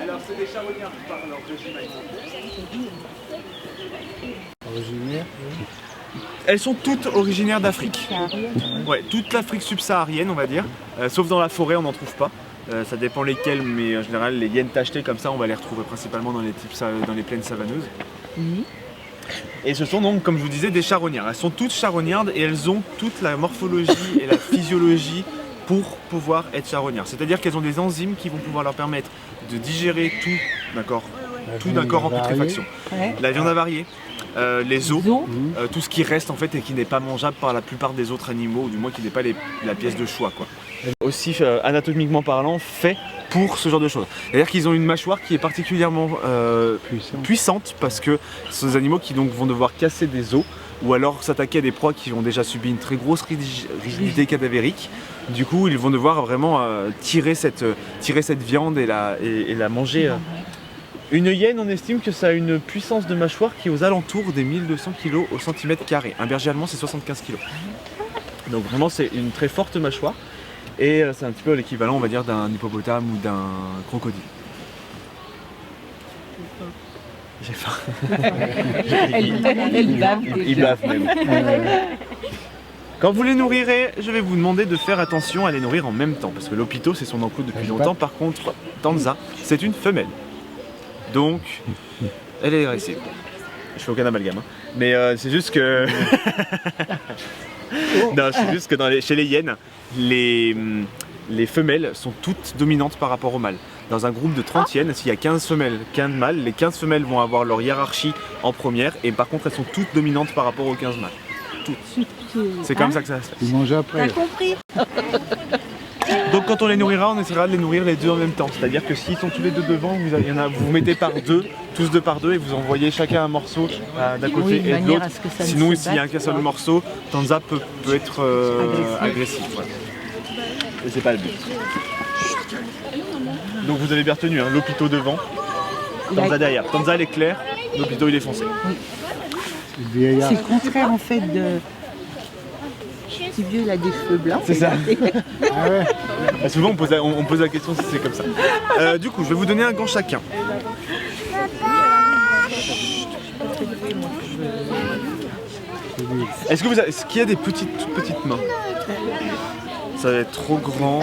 Alors c'est des charognards par leur régime alimentaire. Elles sont toutes originaires d'Afrique. Ouais, toute l'Afrique subsaharienne on va dire, sauf dans la forêt on n'en trouve pas. Ça dépend lesquelles, mais en général les hyènes tachetées comme ça on va les retrouver principalement dans les plaines savaneuses. Et ce sont donc, comme je vous disais, des charognards. Elles sont toutes charognardes et elles ont toute la morphologie et la physiologie pour pouvoir être charognards. C'est-à-dire qu'elles ont des enzymes qui vont pouvoir leur permettre de digérer tout, d'accord, tout d'un corps en putréfaction. La viande avariée, les os, tout ce qui reste en fait et qui n'est pas mangeable par la plupart des autres animaux, ou du moins qui n'est pas la pièce de choix, quoi. Aussi anatomiquement parlant, fait pour ce genre de choses. C'est-à-dire qu'ils ont une mâchoire qui est particulièrement puissante parce que ce sont des animaux qui donc vont devoir casser des os ou alors s'attaquer à des proies qui ont déjà subi une très grosse rigidité cadavérique. Du coup, ils vont devoir vraiment tirer cette viande et la manger. Une hyène, on estime que ça a une puissance de mâchoire qui est aux alentours des 1200 kg au centimètre carré. Un berger allemand, c'est 75 kg. Donc vraiment, c'est une très forte mâchoire. Et c'est un petit peu l'équivalent, on va dire, d'un hippopotame ou d'un crocodile. J'ai faim. Il bave même. Quand vous les nourrirez, je vais vous demander de faire attention à les nourrir en même temps. Parce que Lopito, c'est son enclos depuis longtemps. Par contre, Tanza, c'est une femelle. Donc, elle est agressive. Je fais aucun amalgame. Hein. Mais c'est juste que... non, c'est juste que chez les hyènes, les femelles sont toutes dominantes par rapport aux mâles. Dans un groupe de 30 hyènes, s'il y a 15 femelles, 15 mâles, les 15 femelles vont avoir leur hiérarchie en première et par contre elles sont toutes dominantes par rapport aux 15 mâles. Toutes. C'est comme ça que ça se fait. Ils mangent après. T'as compris? Donc quand on les nourrira, on essaiera de les nourrir les deux en même temps. C'est-à-dire que s'ils sont tous les deux devant, vous mettez par deux, tous deux par deux et vous envoyez chacun un morceau d'un côté et de l'autre. Sinon s'il y a qu'un seul morceau, Tanza peut être agressif. Ouais. Et c'est pas le but. Donc vous avez bien retenu, hein, Lopito devant, Tanza derrière. Tanza elle est claire, Lopito il est foncé. C'est le contraire en fait de... Petit vieux il a des cheveux blancs. C'est ça. Ah ouais. Souvent on pose la question si c'est comme ça. Du coup je vais vous donner un gant chacun. Est-ce qu'il y a des toutes petites mains? Ça va être trop grand.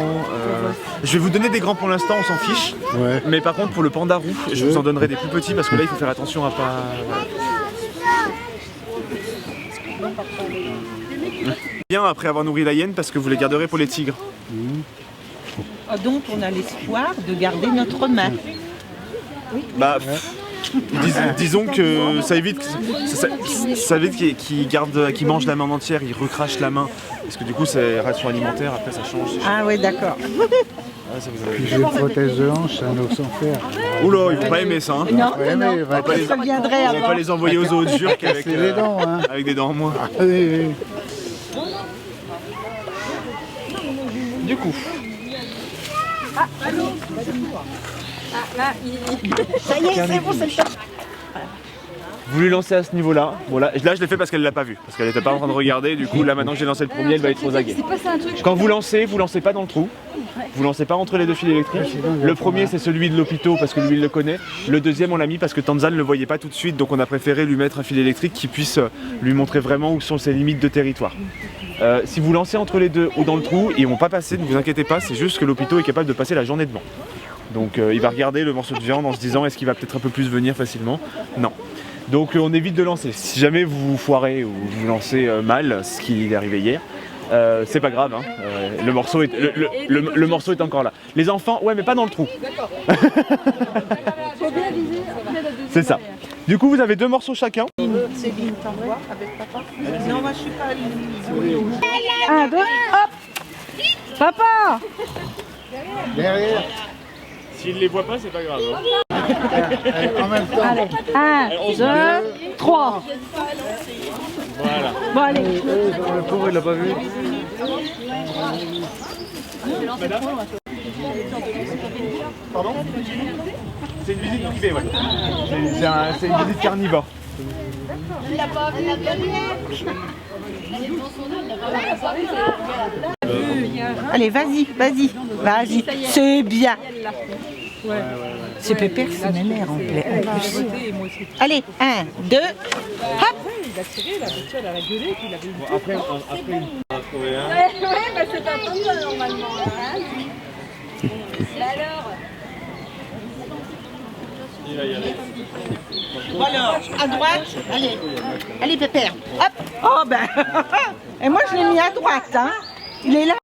Je vais vous donner des grands pour l'instant, on s'en fiche. Ouais. Mais par contre pour le panda roux, je vous en donnerai des plus petits parce que là il faut faire attention à pas... Bien après avoir nourri la hyène parce que vous les garderez pour les tigres. Donc on a l'espoir de garder notre main. Bah, disons que ça évite qu'ils mangent la main entière, ils recrachent la main. Parce que du coup c'est ration alimentaire, après ça change. Ah ouais d'accord. Puis j'ai une prothèse de hanche, c'est un os sans fer. Oula, ils vont pas aimer ça. Hein. Non, Ouais, non, mais va je reviendrai On va pas avant. les envoyer aux autres jures qu'avec les dents, hein. avec des dents en moins. Ah, oui, oui. Du coup, Ça y est, c'est bon, c'est le temps. vous lui lancez à ce niveau-là. Bon là je l'ai fait parce qu'elle l'a pas vu, parce qu'elle était pas en train de regarder. Du coup là maintenant que j'ai lancé le premier, elle va être aux aguets. Quand vous lancez pas dans le trou. Vous lancez pas entre les deux fils électriques. Le premier c'est celui de Lopito parce que lui il le connaît. Le deuxième on l'a mis parce que Tanza ne le voyait pas tout de suite, donc on a préféré lui mettre un fil électrique qui puisse lui montrer vraiment où sont ses limites de territoire. Si vous lancez entre les deux ou dans le trou, ils vont pas passer, ne vous inquiétez pas, c'est juste que Lopito est capable de passer la journée devant. Donc il va regarder le morceau de viande en se disant est-ce qu'il va peut-être un peu plus venir facilement? Non. Donc on évite de lancer. Si jamais vous foirez ou vous lancez mal, ce qui est arrivé hier, c'est pas grave, hein. Le morceau est encore là. Les enfants, ouais mais pas dans le trou. C'est ça. Du coup vous avez deux morceaux chacun. Céline, t'envoies avec papa? Non, moi je suis pas... 1, 2, hop! Papa! Derrière. S'il les voit pas, c'est pas grave. Hein. En même temps. Allez, 1, 2, 3. Voilà. Bon, allez. Le pauvre il l'a pas vu. Pardon? c'est une visite privée, ouais. C'est une visite carnivore. Allez, vas-y, vas-y, vas-y. C'est bien. C'est Pépère, c'est ma mère en plus. Allez, 1, 2, hop. Il a tiré, la bestiole, elle a gueulé, puis il avait une... Après, on a trouvé un. Ouais, bah c'est un peu ça normalement. Alors Il va y aller. Bon alors, à droite, allez. Allez, Pépère, hop. Oh ben, et moi je l'ai mis à droite, hein. Il est là.